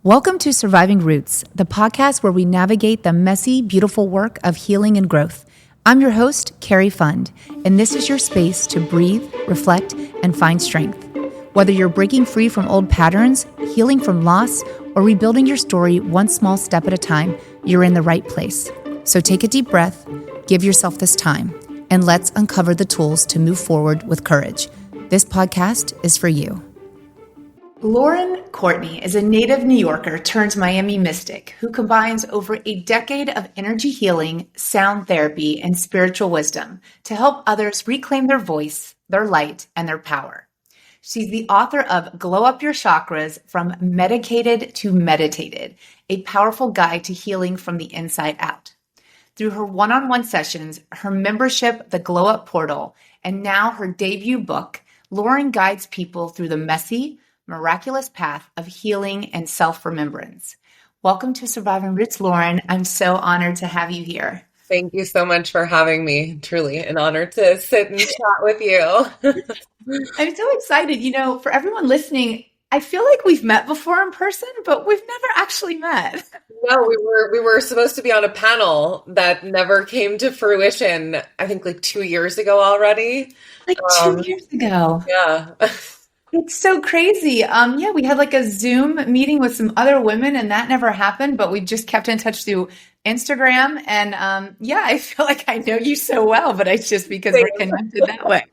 Welcome to Surviving Roots, the podcast where we navigate the messy, beautiful work of healing and growth. I'm your host, Carrie Fund, and this is your space to breathe, reflect, and find strength. Whether you're breaking free from old patterns, healing from loss, or rebuilding your story one small step at a time, you're in the right place. So take a deep breath, give yourself this time, and let's uncover the tools to move forward with courage. This podcast is for you. Lauren Courtney is a native New Yorker turned Miami mystic who combines over a decade of energy healing, sound therapy, and spiritual wisdom to help others reclaim their voice, their light, and their power. She's the author of Glow Up Your Chakras, From Medicated to Meditated, a powerful guide to healing from the inside out. Through her one-on-one sessions, her membership, the Glow Up Portal, and now her debut book, Lauren guides people through the messy, miraculous path of healing and self-remembrance. Welcome to Surviving Roots, Lauren. I'm so honored to have you here. Thank you so much for having me. Truly an honor to sit and chat with you. I'm so excited. You know, for everyone listening, I feel like we've met before in person, but we've never actually met. No, we were supposed to be on a panel that never came to fruition, I think like 2 years ago already. Like 2 years ago. Yeah. It's so crazy. Yeah, we had like a Zoom meeting with some other women and that never happened, but we just kept in touch through Instagram. And yeah, I feel like I know you so well, but it's just because we're connected that way.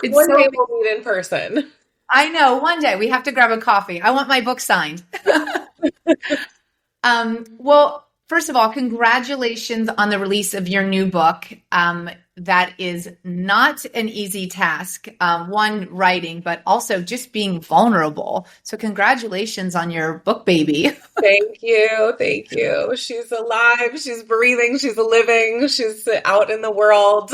One day we'll meet in person. I know. One day we have to grab a coffee. I want my book signed. Well, first of all, congratulations on the release of your new book. That is not an easy task, one, writing, but also just being vulnerable. So congratulations on your book baby. Thank you. Thank you. She's alive. She's breathing. She's living. She's out in the world.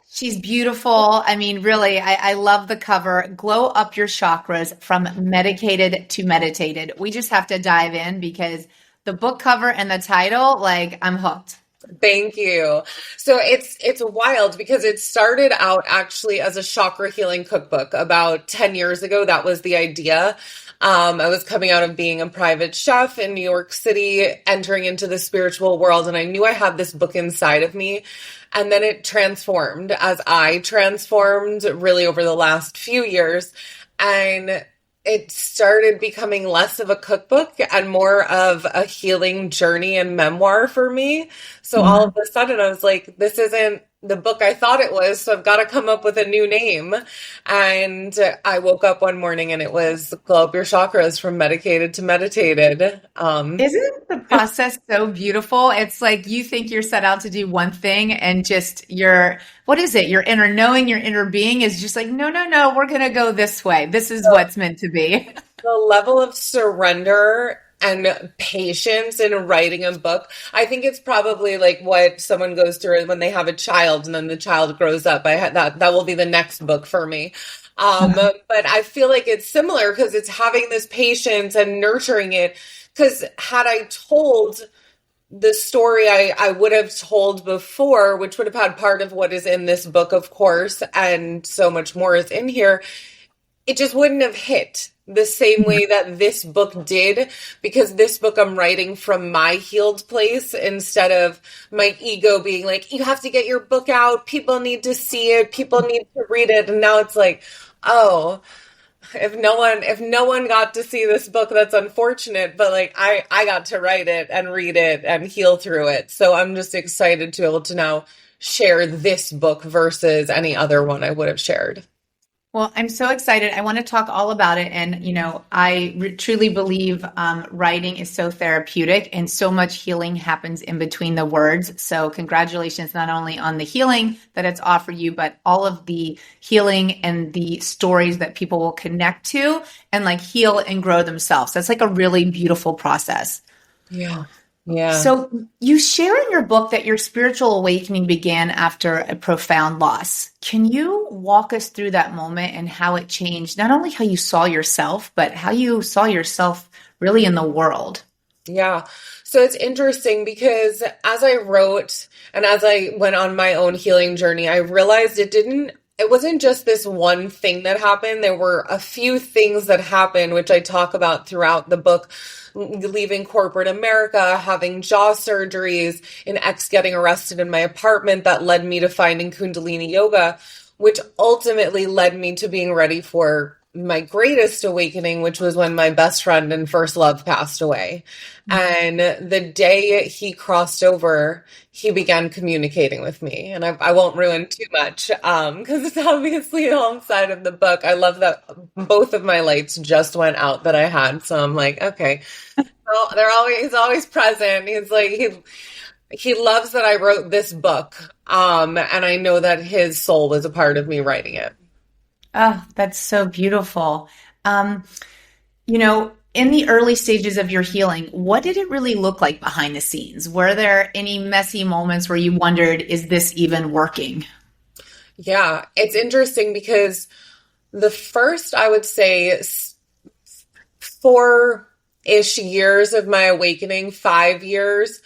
She's beautiful. I mean, really, I love the cover. Glow Up Your Chakras, From Medicated to Meditated. We just have to dive in because the book cover and the title, like, I'm hooked. Thank you. So it's wild because it started out actually as a chakra healing cookbook about 10 years ago. That was the idea. I was coming out of being a private chef in New York City, entering into the spiritual world, and I knew I had this book inside of me. And then it transformed as I transformed really over the last few years. And it started becoming less of a cookbook and more of a healing journey and memoir for me. So all of a sudden I was like, this isn't the book I thought it was, so I've got to come up with a new name. And I woke up one morning and it was Glow Up Your Chakras, From Medicated to Meditated. Isn't the process so beautiful? It's like you think you're set out to do one thing and just what is it? Your inner knowing, your inner being is just like, no, we're going to go this way. This is what's meant to be. The level of surrender and patience in writing a book. I think it's probably like what someone goes through when they have a child and then the child grows up. That will be the next book for me. But I feel like it's similar because it's having this patience and nurturing it. Because had I told the story I would have told before, which would have had part of what is in this book, of course, and so much more is in here, it just wouldn't have hit the same way that this book did, because this book I'm writing from my healed place instead of my ego being like, you have to get your book out. People need to see it. People need to read it. And now it's like, oh, if no one got to see this book, that's unfortunate. But like, I got to write it and read it and heal through it. So I'm just excited to be able to now share this book versus any other one I would have shared. Well, I'm so excited. I want to talk all about it. And, I truly believe writing is so therapeutic and so much healing happens in between the words. So congratulations, not only on the healing that it's offered you, but all of the healing and the stories that people will connect to and like heal and grow themselves. That's like a really beautiful process. Yeah. Yeah. So you share in your book that your spiritual awakening began after a profound loss. Can you walk us through that moment and how it changed not only how you saw yourself, but how you saw yourself really in the world? Yeah. So it's interesting because as I wrote and as I went on my own healing journey, I realized it didn't it wasn't just this one thing that happened. There were a few things that happened, which I talk about throughout the book. Leaving corporate America, having jaw surgeries, an ex getting arrested in my apartment that led me to finding Kundalini yoga, which ultimately led me to being ready for my greatest awakening, which was when my best friend and first love passed away. And the day he crossed over, he began communicating with me. And I won't ruin too much because it's obviously all inside of the book. I love that both of my lights just went out that I had. So I'm like, okay. Well, he's always present. He's like, he loves that I wrote this book. And I know that his soul was a part of me writing it. Oh, that's so beautiful. In the early stages of your healing, what did it really look like behind the scenes? Were there any messy moments where you wondered, is this even working? Yeah, it's interesting because the first, I would say, 4-ish years of my awakening, 5 years,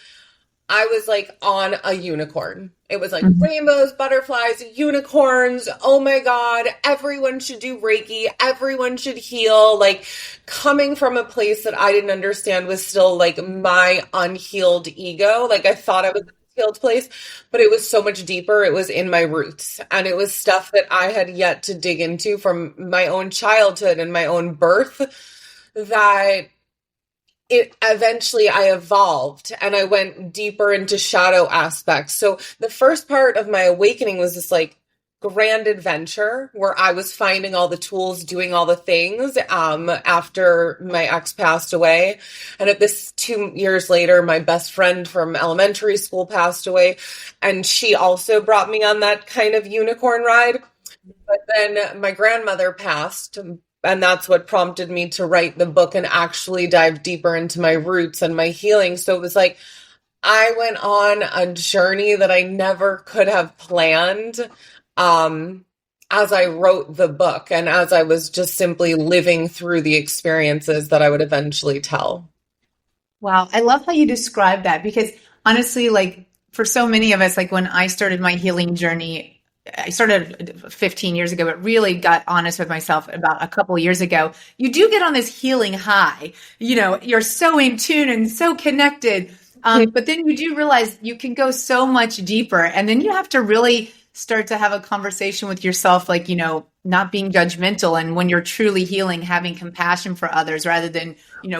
I was like on a unicorn. It was like rainbows, butterflies, unicorns. Oh my God, everyone should do Reiki. Everyone should heal. Like coming from a place that I didn't understand was still like my unhealed ego. Like I thought I was in a healed place, but it was so much deeper. It was in my roots and it was stuff that I had yet to dig into from my own childhood and my own birth that it eventually I evolved and I went deeper into shadow aspects. So the first part of my awakening was this like grand adventure where I was finding all the tools, doing all the things after my ex passed away. And at this 2 years later, my best friend from elementary school passed away. And she also brought me on that kind of unicorn ride. But then my grandmother passed. And that's what prompted me to write the book and actually dive deeper into my roots and my healing. So it was like I went on a journey that I never could have planned as I wrote the book and as I was just simply living through the experiences that I would eventually tell. Wow. I love how you describe that because honestly, like for so many of us, like when I started my healing journey, I started 15 years ago, but really got honest with myself about a couple of years ago. You do get on this healing high. You're so in tune and so connected. But then you do realize you can go so much deeper. And then you have to really start to have a conversation with yourself, like, not being judgmental. And when you're truly healing, having compassion for others rather than,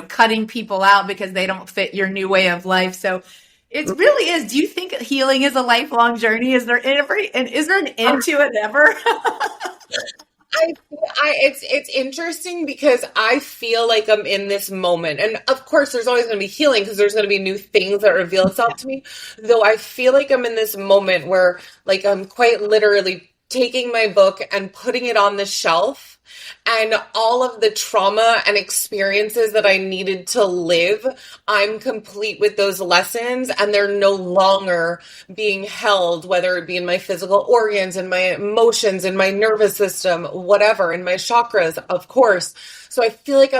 cutting people out because they don't fit your new way of life. So it really is. Do you think healing is a lifelong journey? Is there an end to it ever? It's interesting because I feel like I'm in this moment. And of course, there's always going to be healing because there's going to be new things that reveal itself to me. Though I feel like I'm in this moment where like I'm quite literally taking my book and putting it on the shelf. And all of the trauma and experiences that I needed to live, I'm complete with those lessons and they're no longer being held, whether it be in my physical organs, in my emotions, in my nervous system, whatever, in my chakras, of course. So I feel like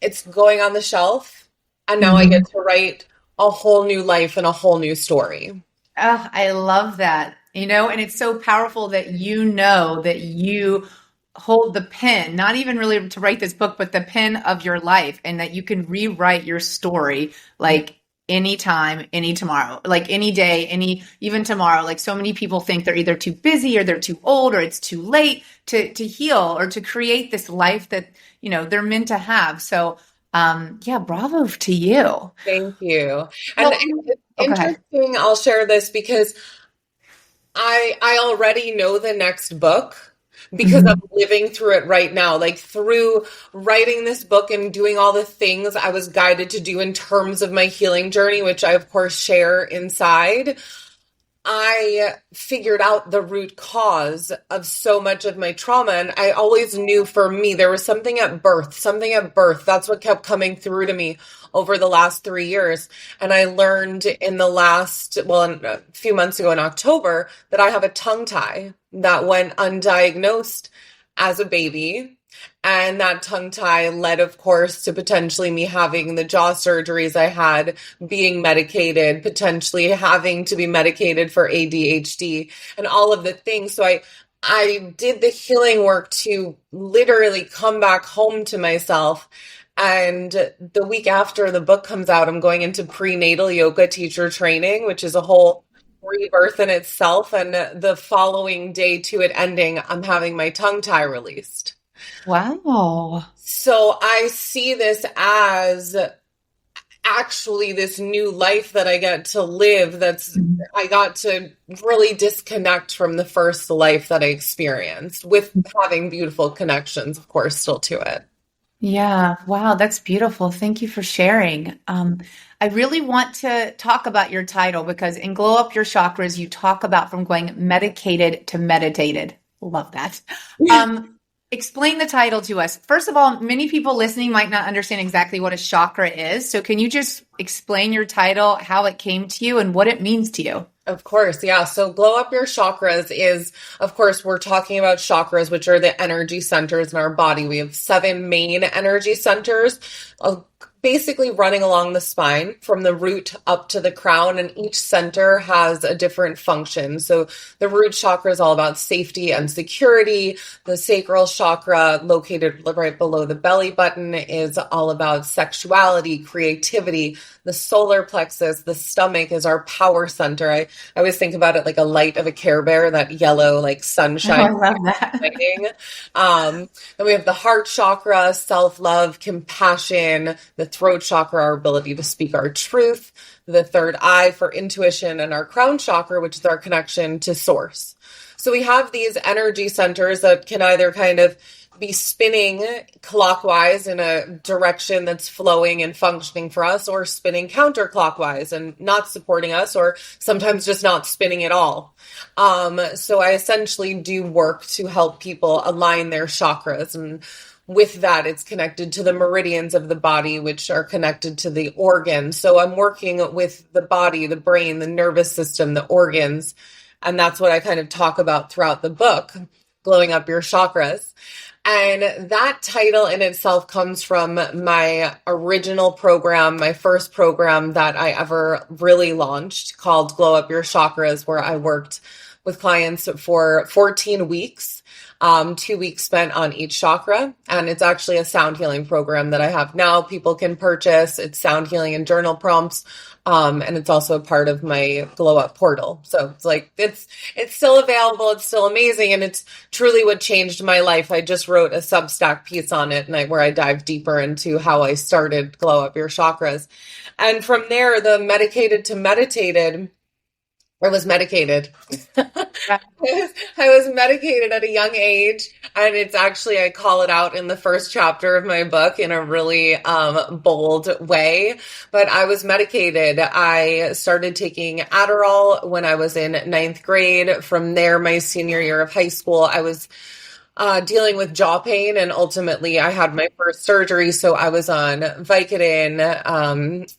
it's going on the shelf and now I get to write a whole new life and a whole new story. Oh, I love that, and it's so powerful that that you hold the pen, not even really to write this book, but the pen of your life, and that you can rewrite your story like anytime, any tomorrow, like any day, even tomorrow. Like so many people think they're either too busy or they're too old or it's too late to heal or to create this life that, they're meant to have. So, bravo to you. Thank you. And it's interesting, I'll share this because I already know the next book. Because I'm living through it right now, like through writing this book and doing all the things I was guided to do in terms of my healing journey, which I, of course, share inside. I figured out the root cause of so much of my trauma. And I always knew for me, there was something at birth. That's what kept coming through to me over the last 3 years. And I learned a few months ago in October, that I have a tongue tie that went undiagnosed as a baby. And that tongue tie led, of course, to potentially me having the jaw surgeries I had, being medicated, potentially having to be medicated for ADHD and all of the things. So I did the healing work to literally come back home to myself. And the week after the book comes out, I'm going into prenatal yoga teacher training, which is a whole rebirth in itself. And the following day to it ending, I'm having my tongue tie released. Wow. So I see this as actually this new life that I get to live. I got to really disconnect from the first life that I experienced with having beautiful connections, of course, still to it. Yeah. Wow. That's beautiful. Thank you for sharing. I really want to talk about your title because in Glow Up Your Chakras, you talk about from going medicated to meditated. Love that. Explain the title to us. First of all, many people listening might not understand exactly what a chakra is. So can you just explain your title, how it came to you, and what it means to you? Of course, yeah. So Glow Up Your Chakras is, of course, we're talking about chakras, which are the energy centers in our body. We have 7 main energy centers, basically running along the spine from the root up to the crown, and each center has a different function. So the root chakra is all about safety and security. The sacral chakra, located right below the belly button, is all about sexuality, creativity. The solar plexus, the stomach, is our power center. I always think about it like a light of a Care Bear, that yellow, like sunshine. Oh, I love that. Then we have the heart chakra, self-love, compassion, the throat chakra, our ability to speak our truth, the third eye for intuition, and our crown chakra, which is our connection to source. So we have these energy centers that can either kind of be spinning clockwise in a direction that's flowing and functioning for us, or spinning counterclockwise and not supporting us, or sometimes just not spinning at all. So I essentially do work to help people align their chakras, and with that, it's connected to the meridians of the body, which are connected to the organs. So I'm working with the body, the brain, the nervous system, the organs, and that's what I kind of talk about throughout the book, Glowing Up Your Chakras. And that title in itself comes from my original program, my first program that I ever really launched, called Glow Up Your Chakras, where I worked with clients for 14 weeks. 2 weeks spent on each chakra. And it's actually a sound healing program that I have now. People can purchase. It's sound healing and journal prompts. And it's also a part of my Glow Up portal. So it's like, it's still available. It's still amazing. And it's truly what changed my life. I just wrote a Substack piece on it, where I dive deeper into how I started Glow Up Your Chakras. And from there, the medicated to meditated, I was medicated. I was medicated at a young age, and it's actually, I call it out in the first chapter of my book in a really bold way, but I was medicated. I started taking Adderall when I was in 9th grade. From there, my senior year of high school, I was dealing with jaw pain, and ultimately I had my first surgery, so I was on Vicodin,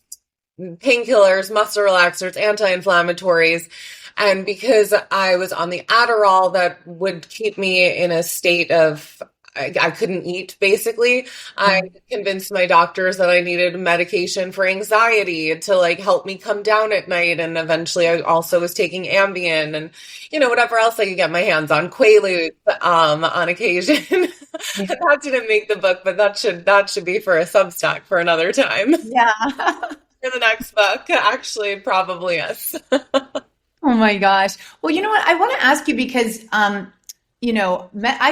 painkillers, muscle relaxers, anti-inflammatories. And because I was on the Adderall, that would keep me in a state of, I couldn't eat, basically. I convinced my doctors that I needed medication for anxiety to help me come down at night. And eventually I also was taking Ambien and, whatever else I could get my hands on, Quaaludes, on occasion. That didn't make the book, but that should be for a Substack for another time. Yeah. For the next book, actually, probably yes. Oh my gosh. Well, you know what? I want to ask you because, I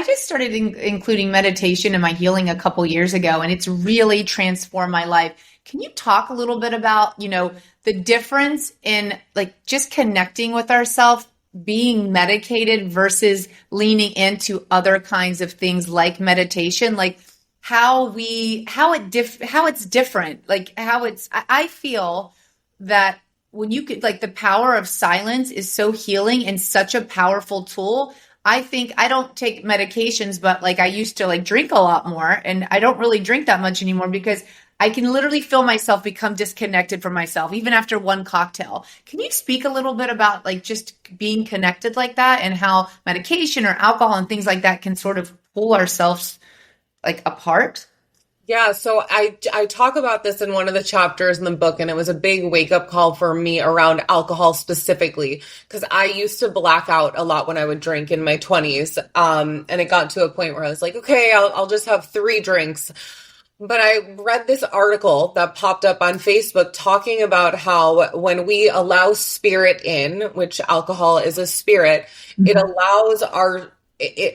just started including meditation in my healing a couple years ago, and it's really transformed my life. Can you talk a little bit about, the difference in just connecting with ourselves, being medicated versus leaning into other kinds of things like meditation, how it's different, I feel that when you could, the power of silence is so healing and such a powerful tool. I think I don't take medications, but I used to drink a lot more, and I don't really drink that much anymore because I can literally feel myself become disconnected from myself, even after one cocktail. Can you speak a little bit about just being connected like that, and how medication or alcohol and things like that can sort of pull ourselves apart? Yeah, so I talk about this in one of the chapters in the book, and it was a big wake up call for me around alcohol specifically, because I used to black out a lot when I would drink in my 20s. And it got to a point where I was like, okay, I'll just have 3 drinks. But I read this article that popped up on Facebook talking about how when we allow spirit in, which alcohol is a spirit, it allows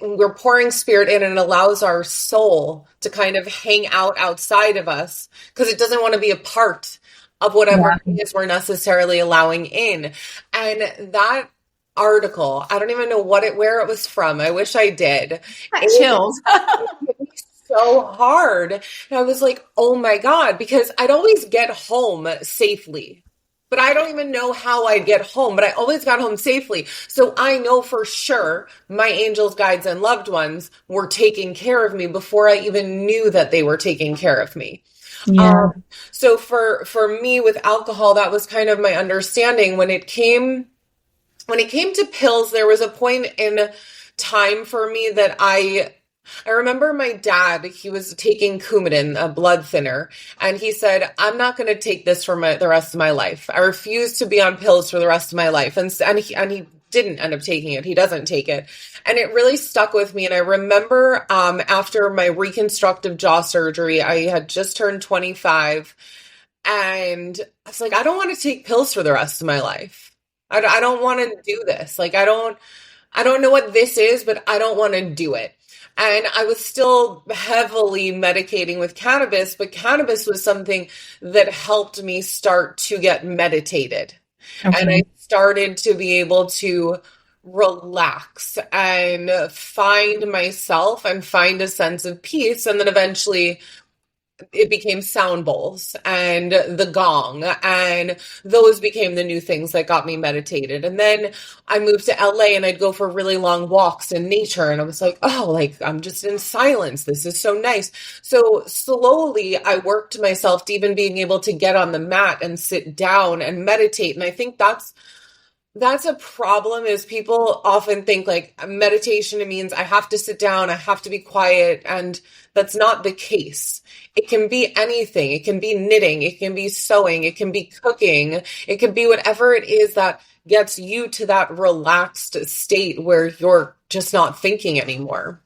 we're pouring spirit in, and it allows our soul to kind of hang out outside of us because it doesn't want to be a part of whatever it is we're necessarily allowing in. And that article, I don't even know where it was from. I wish I did. Chills. Hit me so hard. And I was like, oh my God, because I'd always get home safely. But I don't even know how I'd get home, but I always got home safely. So I know for sure my angels, guides, and loved ones were taking care of me before I even knew that they were taking care of me. Yeah. So for me with alcohol, that was kind of my understanding. When it came to pills, there was a point in time for me that I remember my dad, he was taking Coumadin, a blood thinner, and he said, I'm not going to take this for the rest of my life. I refuse to be on pills for the rest of my life. And he didn't end up taking it. He doesn't take it. And it really stuck with me. And I remember after my reconstructive jaw surgery, I had just turned 25. And I was like, I don't want to take pills for the rest of my life. I don't want to do this. Like, I don't know what this is, but I don't want to do it. And I was still heavily medicating with cannabis, but cannabis was something that helped me start to get meditated. Okay. And I started to be able to relax and find myself and find a sense of peace. And then eventually it became sound bowls and the gong, and those became the new things that got me meditated. And then I moved to LA and I'd go for really long walks in nature, and I was like, oh, like I'm just in silence. This is so nice. So slowly I worked myself to even being able to get on the mat and sit down and meditate. And I think that's a problem, is people often think like meditation means I have to sit down, I have to be quiet, and that's not the case. It can be anything. It can be knitting, it can be sewing, it can be cooking, it can be whatever it is that gets you to that relaxed state where you're just not thinking anymore.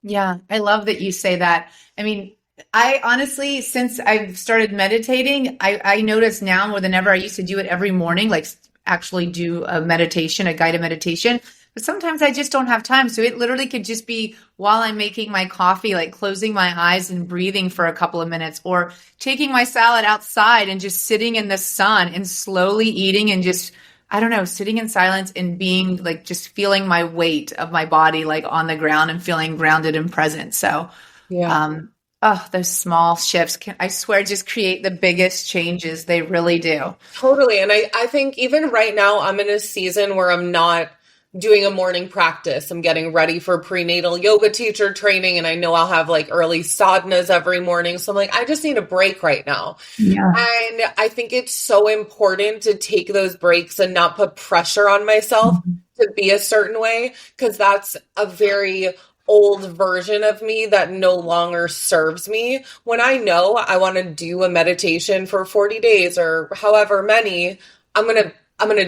Yeah, I love that you say that. I mean, I honestly, since I've started meditating, I notice now more than ever, I used to do it every morning, like actually do a meditation, a guided meditation. But sometimes I just don't have time. So it literally could just be while I'm making my coffee, like closing my eyes and breathing for a couple of minutes, or taking my salad outside and just sitting in the sun and slowly eating and just, I don't know, sitting in silence and being like, just feeling my weight of my body, like on the ground, and feeling grounded and present. So, those small shifts I swear, just create the biggest changes. They really do. Totally. And I think even right now, I'm in a season where I'm not doing a morning practice. I'm getting ready for prenatal yoga teacher training, and I know I'll have like early sadhanas every morning. So I'm like, I just need a break right now. Yeah. And I think it's so important to take those breaks and not put pressure on myself to be a certain way, because that's a very old version of me that no longer serves me. When I know I want to do a meditation for 40 days or however many, I'm going to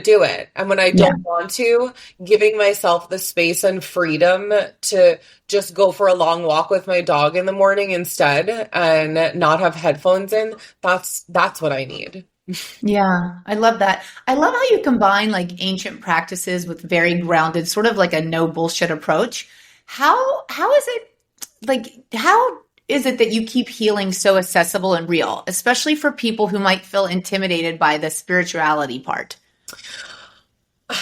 do it. And when I don't want to, giving myself the space and freedom to just go for a long walk with my dog in the morning instead and not have headphones in, that's what I need. Yeah, I love that. I love how you combine like ancient practices with very grounded, sort of like a no bullshit approach. How is it that you keep healing so accessible and real, especially for people who might feel intimidated by the spirituality part?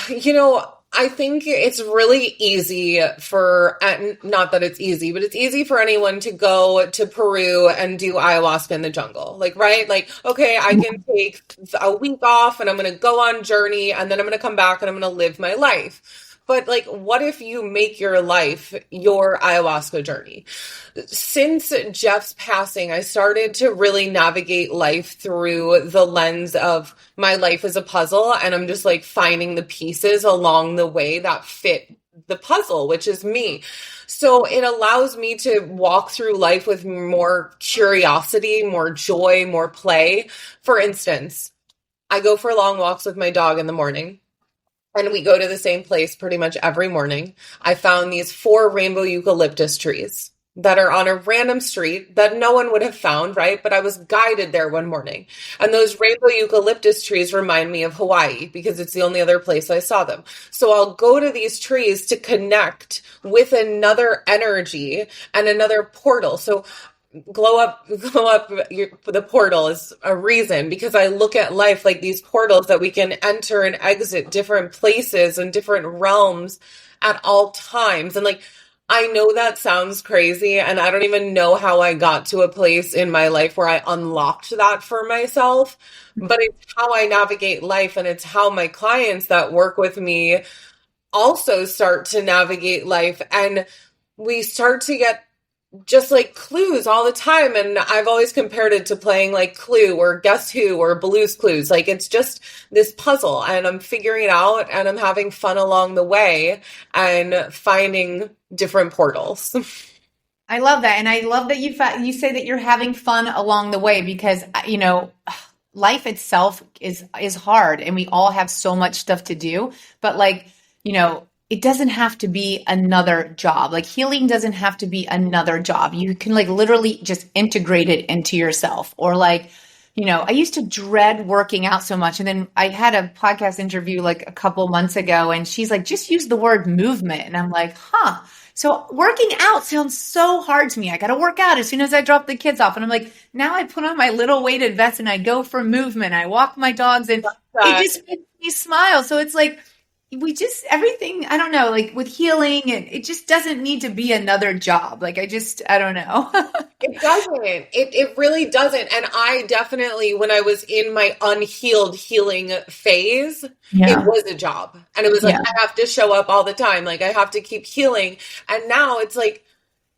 You know, I think it's really easy not that it's easy, but it's easy for anyone to go to Peru and do ayahuasca in the jungle. Like, right? Like, okay, I can take a week off and I'm going to go on journey, and then I'm going to come back and I'm going to live my life. But like, what if you make your life your ayahuasca journey? Since Jeff's passing, I started to really navigate life through the lens of my life as a puzzle. And I'm just like finding the pieces along the way that fit the puzzle, which is me. So it allows me to walk through life with more curiosity, more joy, more play. For instance, I go for long walks with my dog in the morning. And we go to the same place pretty much every morning. I found these 4 rainbow eucalyptus trees that are on a random street that no one would have found, right? But I was guided there one morning. And those rainbow eucalyptus trees remind me of Hawaii because it's the only other place I saw them. So I'll go to these trees to connect with another energy and another portal. So glow up the portal is a reason, because I look at life like these portals that we can enter and exit different places and different realms at all times. And like, I know that sounds crazy, and I don't even know how I got to a place in my life where I unlocked that for myself, but it's how I navigate life, and it's how my clients that work with me also start to navigate life. And we start to get just like clues all the time. And I've always compared it to playing like Clue or Guess Who or Blue's Clues. Like, it's just this puzzle, and I'm figuring it out, and I'm having fun along the way and finding different portals. I love that. And I love that you say that you're having fun along the way, because, life itself is hard, and we all have so much stuff to do. But like, it doesn't have to be another job. Like, healing doesn't have to be another job. You can like literally just integrate it into yourself. Or like, I used to dread working out so much. And then I had a podcast interview like a couple months ago, and she's like, just use the word movement. And I'm like, huh. So working out sounds so hard to me. I got to work out as soon as I drop the kids off. And I'm like, now I put on my little weighted vest and I go for movement. I walk my dogs, and it just makes me smile. So it's like, everything, I don't know, like with healing, it just doesn't need to be another job. Like, I don't know. It doesn't. It really doesn't. And I definitely, when I was in my unhealed healing phase, it was a job. And it was like, I have to show up all the time. Like, I have to keep healing. And now it's like,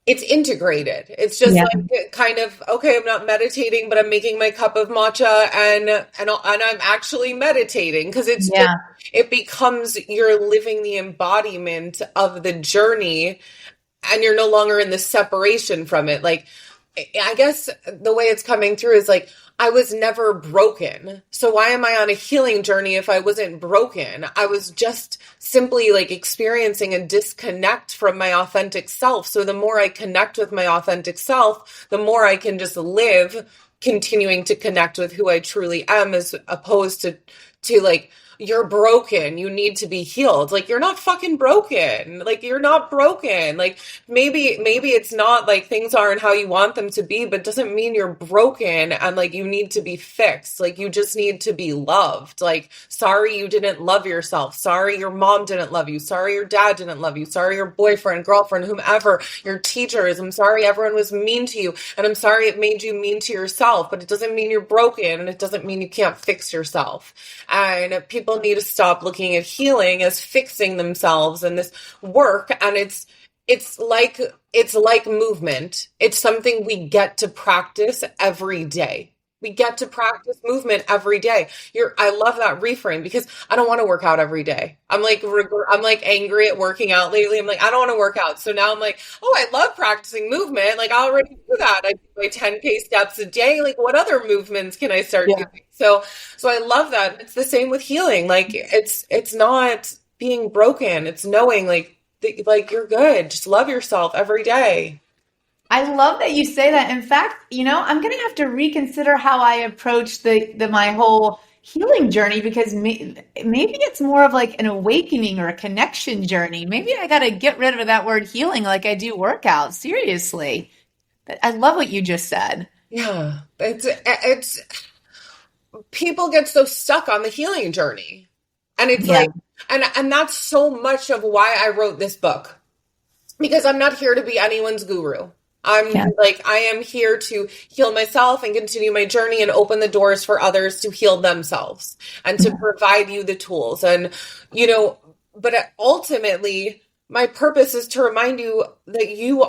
it's integrated. It's just like kind of, okay, I'm not meditating, but I'm making my cup of matcha and I'm actually meditating, because it's just, it becomes, you're living the embodiment of the journey, and you're no longer in the separation from it. Like, I guess the way it's coming through is like, I was never broken. So why am I on a healing journey if I wasn't broken? I was just simply like experiencing a disconnect from my authentic self. So the more I connect with my authentic self, the more I can just live continuing to connect with who I truly am, as opposed to like, you're broken, you need to be healed. Like, you're not fucking broken. Like, you're not broken. Like, maybe it's not like things aren't how you want them to be, but doesn't mean you're broken and like you need to be fixed. Like, you just need to be loved. Like, sorry you didn't love yourself. Sorry your mom didn't love you. Sorry your dad didn't love you. Sorry your boyfriend, girlfriend, whomever, your teachers. I'm sorry everyone was mean to you. And I'm sorry it made you mean to yourself, but it doesn't mean you're broken, and it doesn't mean you can't fix yourself. And people need to stop looking at healing as fixing themselves and this work. And it's like movement. It's something we get to practice every day. We get to practice movement every day. I love that reframe, because I don't want to work out every day. I'm like angry at working out lately. I'm like, I don't want to work out. So now I'm like, oh, I love practicing movement. Like, I already do that. I do my 10K steps a day. Like, what other movements can I start doing? So I love that. It's the same with healing. Like, it's not being broken. It's knowing like you're good. Just love yourself every day. I love that you say that. In fact, I'm going to have to reconsider how I approach my whole healing journey, because maybe it's more of like an awakening or a connection journey. Maybe I got to get rid of that word healing like I do workout. Seriously. I love what you just said. Yeah. It's people get so stuck on the healing journey. And it's like, and that's so much of why I wrote this book, because I'm not here to be anyone's guru. I am here to heal myself and continue my journey and open the doors for others to heal themselves and to provide you the tools. And, but ultimately my purpose is to remind you that you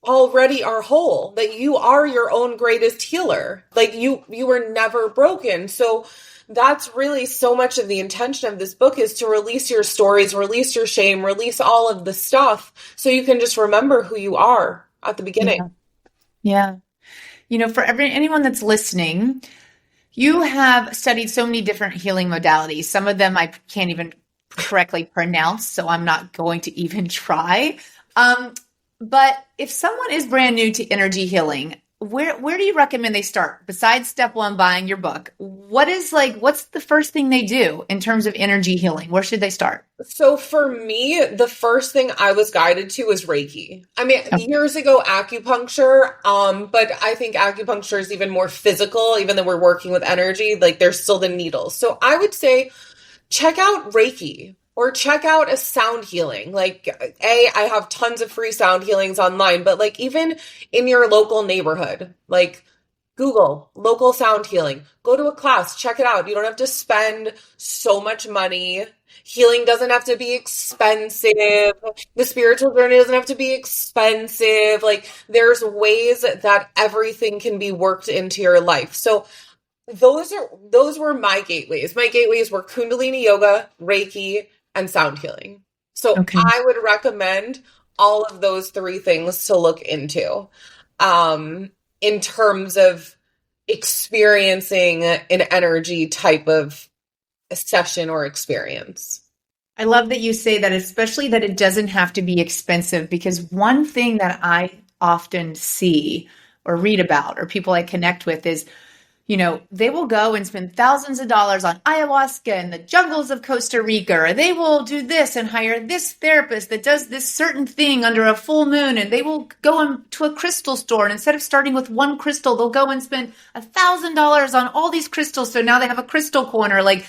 already are whole, that you are your own greatest healer. Like, you were never broken. So that's really so much of the intention of this book, is to release your stories, release your shame, release all of the stuff so you can just remember who you are at the beginning. Yeah. For anyone that's listening, you have studied so many different healing modalities. Some of them I can't even correctly pronounce, so I'm not going to even try. But if someone is brand new to energy healing, where do you recommend they start? Besides step one, buying your book, what's the first thing they do in terms of energy healing? Where should they start? So for me, the first thing I was guided to was Reiki. I mean, years ago, acupuncture, but I think acupuncture is even more physical, even though we're working with energy, like there's still the needles. So I would say check out Reiki or check out a sound healing. Like, I have tons of free sound healings online, but like even in your local neighborhood, like Google local sound healing, go to a class, check it out. You don't have to spend so much money. Healing doesn't have to be expensive. The spiritual journey doesn't have to be expensive. Like, there's ways that everything can be worked into your life. So those were my gateways. My gateways were Kundalini yoga, Reiki, and sound healing. So I would recommend all of those three things to look into in terms of experiencing an energy type of session or experience. I love that you say that, especially that it doesn't have to be expensive, because one thing that I often see or read about or people I connect with is, they will go and spend thousands of dollars on ayahuasca in the jungles of Costa Rica, or they will do this and hire this therapist that does this certain thing under a full moon, and they will go into a crystal store, and instead of starting with one crystal, they'll go and spend $1,000 on all these crystals. So now they have a crystal corner. Like,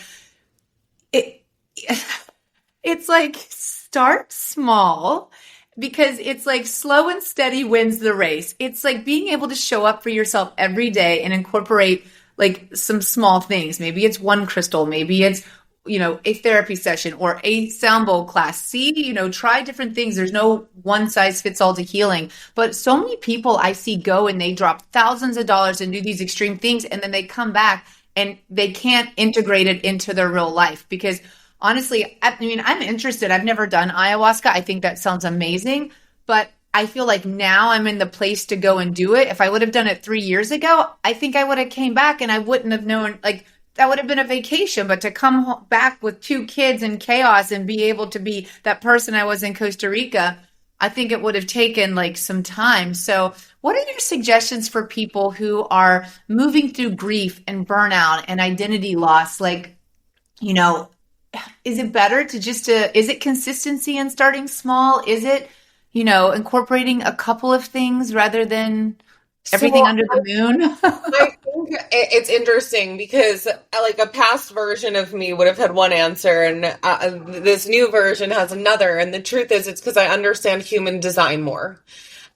it's like, start small, because it's like slow and steady wins the race. It's like being able to show up for yourself every day and incorporate like some small things. Maybe it's one crystal, maybe it's, a therapy session or a sound bowl class. See, try different things. There's no one size fits all to healing, but so many people I see go and they drop thousands of dollars and do these extreme things, and then they come back and they can't integrate it into their real life. Because honestly, I'm interested. I've never done ayahuasca. I think that sounds amazing, but I feel like now I'm in the place to go and do it. If I would have done it 3 years ago, I think I would have came back and I wouldn't have known, like, that would have been a vacation. But to come back with 2 kids and chaos and be able to be that person I was in Costa Rica, I think it would have taken like some time. So what are your suggestions for people who are moving through grief and burnout and identity loss? Like, is it better to is it consistency and starting small? Is it, incorporating a couple of things rather than everything under the moon? I think it's interesting because like a past version of me would have had one answer, and this new version has another. And the truth is, it's because I understand human design more.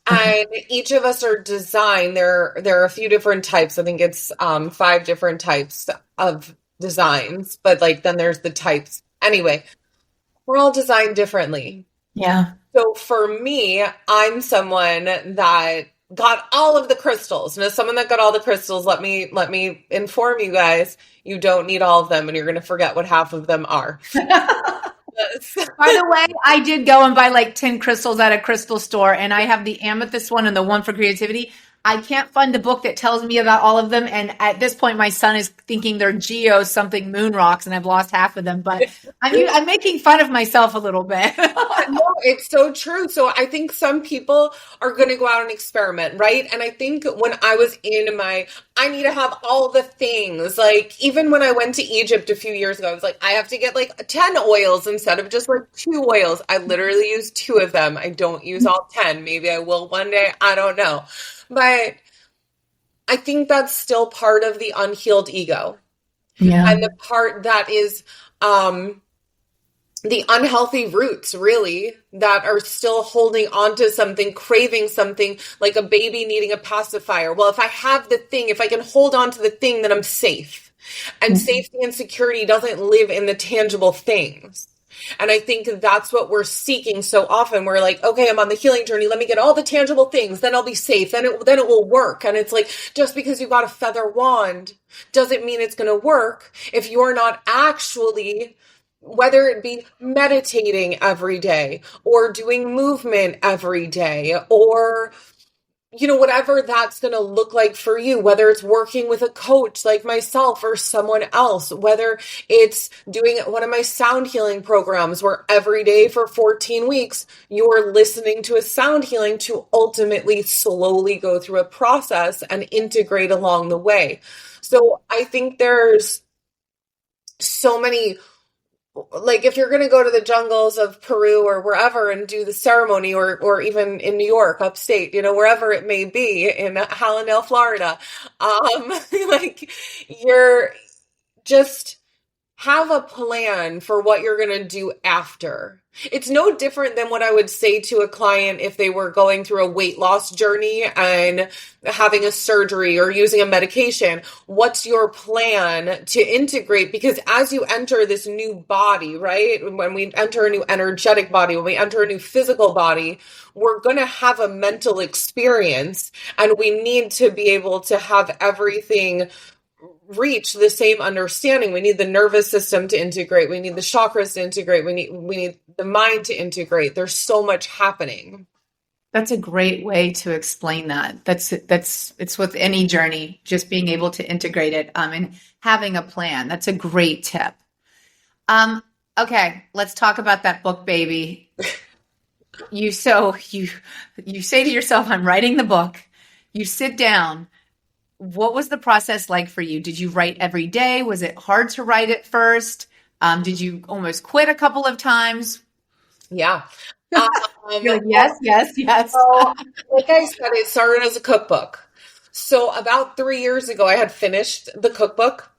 And each of us are designed. There are a few different types. I think it's 5 different types of designs, but like then there's the types. Anyway, we're all designed differently. Yeah. So for me, I'm someone that got all of the crystals. And as someone that got all the crystals, let me inform you guys, you don't need all of them, and you're going to forget what half of them are. By the way, I did go and buy like 10 crystals at a crystal store, and I have the amethyst one and the one for creativity. I can't find the book that tells me about all of them. And at this point, my son is thinking they're geo something moon rocks, and I've lost half of them. But I'm making fun of myself a little bit. No, it's so true. So I think some people are going to go out and experiment, right? And I think when I was I need to have all the things. Like even when I went to Egypt a few years ago, I was like, I have to get like 10 oils instead of just like 2 oils. I literally use 2 of them. I don't use all 10. Maybe I will one day. I don't know. But I think that's still part of the unhealed ego. Yeah. And the part that is the unhealthy roots, really, that are still holding on to something, craving something, like a baby needing a pacifier. Well, if I have the thing, if I can hold on to the thing, then I'm safe. And safety and security doesn't live in the tangible things. And I think that's what we're seeking so often. We're like, okay, I'm on the healing journey. Let me get all the tangible things. Then I'll be safe. Then it will work. And it's like, just because you got a feather wand doesn't mean it's going to work if you're not actually, whether it be meditating every day or doing movement every day or whatever that's going to look like for you, whether it's working with a coach like myself or someone else, whether it's doing one of my sound healing programs where every day for 14 weeks, you are listening to a sound healing to ultimately slowly go through a process and integrate along the way. So I think there's so many, like if you're going to go to the jungles of Peru or wherever and do the ceremony or even in New York, upstate, wherever it may be in Hallandale, Florida, like you're just have a plan for what you're going to do after. It's no different than what I would say to a client if they were going through a weight loss journey and having a surgery or using a medication. What's your plan to integrate? Because as you enter this new body, right? When we enter a new energetic body, when we enter a new physical body, we're going to have a mental experience, and we need to be able to have everything reach the same understanding. We need the nervous system to integrate. We need the chakras to integrate. We need the mind to integrate. There's so much happening. That's a great way to explain that. It's with any journey, just being able to integrate it and having a plan. That's a great tip. Okay, let's talk about that book, baby. You say to yourself, I'm writing the book. You sit down. What was the process like for you? Did you write every day? Was it hard to write at first? Did you almost quit a couple of times? Yeah. You're like, yes. So, like I said, it started as a cookbook. So about 3 years ago, I had finished the cookbook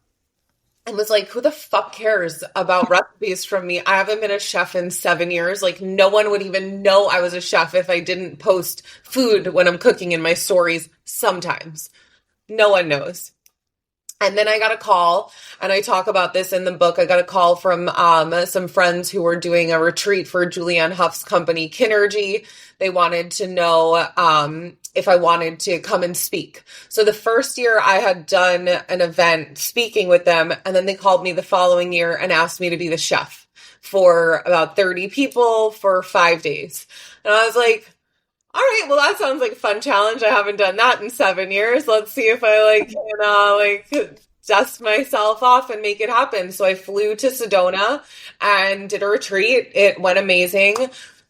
and was like, who the fuck cares about recipes from me? I haven't been a chef in 7 years. Like no one would even know I was a chef if I didn't post food when I'm cooking in my stories sometimes. No one knows. And then I got a call, and I talk about this in the book. I got a call from some friends who were doing a retreat for Julianne Huff's company, Kinergy. They wanted to know if I wanted to come and speak. So the first year I had done an event speaking with them, and then they called me the following year and asked me to be the chef for about 30 people for 5 days. And I was like, all right, well, that sounds like a fun challenge. I haven't done that in 7 years. Let's see if I can dust myself off and make it happen. So I flew to Sedona and did a retreat. It went amazing.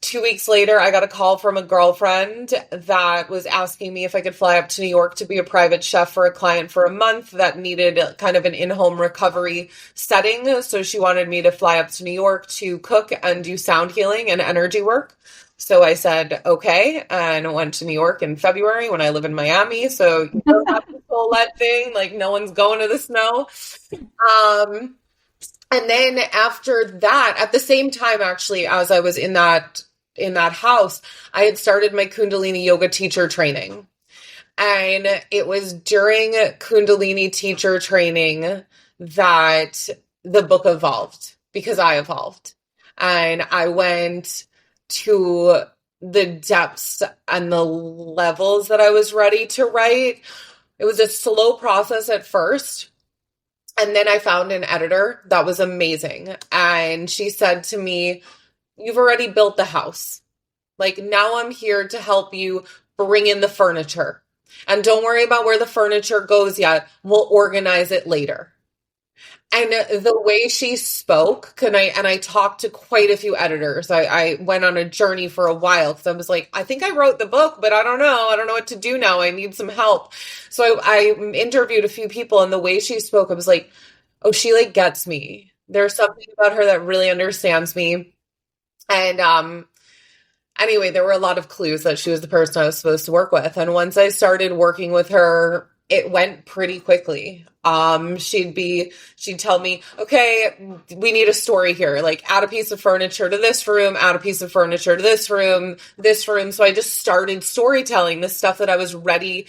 2 weeks later, I got a call from a girlfriend that was asking me if I could fly up to New York to be a private chef for a client for a month that needed kind of an in-home recovery setting. So she wanted me to fly up to New York to cook and do sound healing and energy work. So I said, okay, and went to New York in February when I live in Miami. So you don't have this whole let thing, like no one's going to the snow. And then after that, at the same time, actually, as I was in that house, I had started my Kundalini yoga teacher training. And it was during Kundalini teacher training that the book evolved, because I evolved. And I went to the depths and the levels that I was ready to write. It was a slow process at first. And then I found an editor that was amazing. And she said to me, you've already built the house. Like now I'm here to help you bring in the furniture. And don't worry about where the furniture goes yet. We'll organize it later. And the way she spoke, and I talked to quite a few editors. I went on a journey for a while because I was like, I think I wrote the book, but I don't know. I don't know what to do now. I need some help. So I interviewed a few people, and the way she spoke, I was like, oh, she like gets me. There's something about her that really understands me. And anyway, there were a lot of clues that she was the person I was supposed to work with. And once I started working with her, it went pretty quickly. She'd tell me, okay, we need a story here. Like add a piece of furniture to this room, add a piece of furniture to this room. So I just started storytelling the stuff that I was ready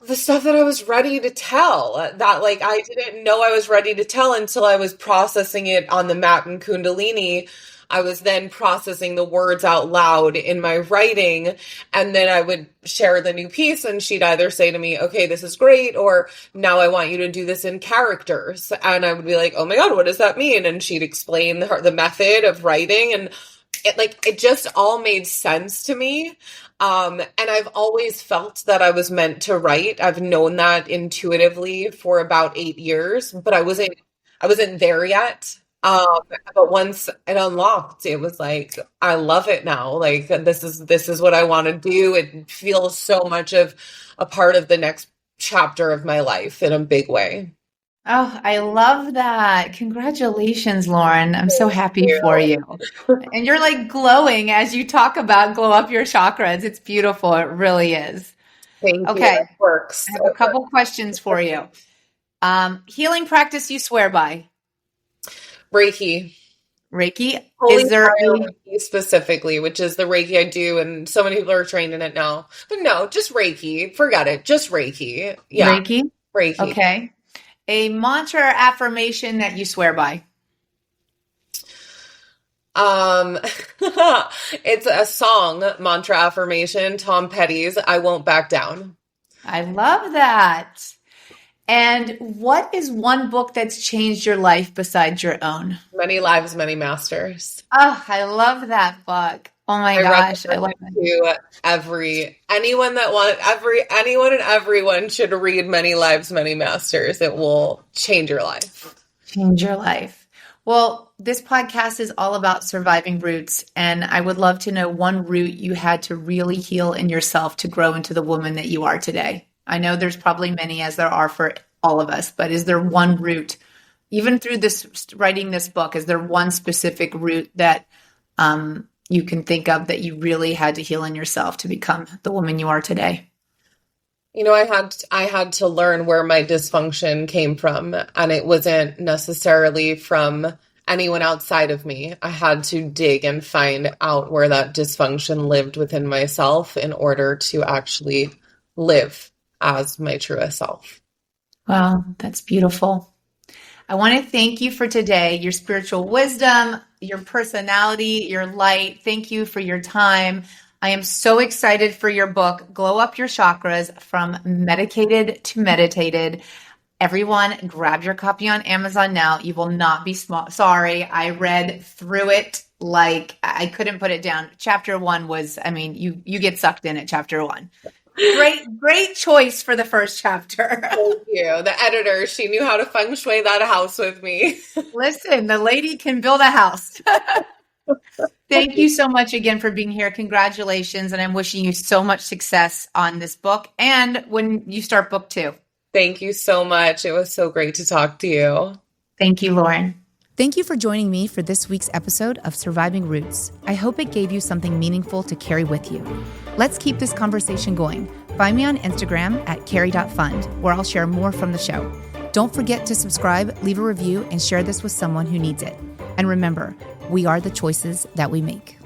The stuff that I was ready to tell, that like I didn't know I was ready to tell until I was processing it on the mat in Kundalini. I was then processing the words out loud in my writing, and then I would share the new piece, and she'd either say to me, okay, this is great, or now I want you to do this in characters. And I would be like, oh my God, what does that mean? And she'd explain the method of writing, and it just all made sense to me. And I've always felt that I was meant to write. I've known that intuitively for about 8 years, but I wasn't there yet. But once it unlocked, it was like, I love it now. Like this is what I want to do. It feels so much of a part of the next chapter of my life in a big way. Oh, I love that. Congratulations, Lauren. I'm so happy for you. And you're like glowing as you talk about glow up your chakras. It's beautiful. It really is. Thank you. Okay. It works. I have a couple questions for you. Healing practice you swear by? Reiki. Reiki? Holy Is there Reiki specifically, which is the Reiki I do, and so many people are trained in it now. But no, just Reiki. Forget it. Just Reiki. Yeah. Reiki? Reiki. Okay. A mantra or affirmation that you swear by? It's a song, mantra affirmation, Tom Petty's I Won't Back Down. I love that. And what is one book that's changed your life besides your own? Many Lives, Many Masters. Oh, I love that book. Oh my gosh, I love it. Anyone and everyone should read Many Lives, Many Masters. It will change your life. Change your life. Well, this podcast is all about surviving roots, and I would love to know one root you had to really heal in yourself to grow into the woman that you are today. I know there's probably many, as there are for all of us, but is there one root, even through this writing this book, is there one specific root that you can think of that you really had to heal in yourself to become the woman you are today? You know, I had to learn where my dysfunction came from, and it wasn't necessarily from anyone outside of me. I had to dig and find out where that dysfunction lived within myself in order to actually live as my truest self. Wow, that's beautiful. I want to thank you for today, your spiritual wisdom, your personality, your light. Thank you for your time. I am so excited for your book, Glow Up Your Chakras, From Medicated to Meditated. Everyone, grab your copy on Amazon now. You will not be sorry. I read through it like I couldn't put it down. Chapter 1 was, you get sucked in at chapter 1. Great choice for the first chapter. Thank you. The editor, she knew how to feng shui that house with me. Listen, the lady can build a house. Thank you so much again for being here. Congratulations. And I'm wishing you so much success on this book and when you start book 2. Thank you so much. It was so great to talk to you. Thank you, Lauren. Thank you for joining me for this week's episode of Surviving Roots. I hope it gave you something meaningful to carry with you. Let's keep this conversation going. Find me on Instagram at carrie.fund, where I'll share more from the show. Don't forget to subscribe, leave a review, and share this with someone who needs it. And remember, we are the choices that we make.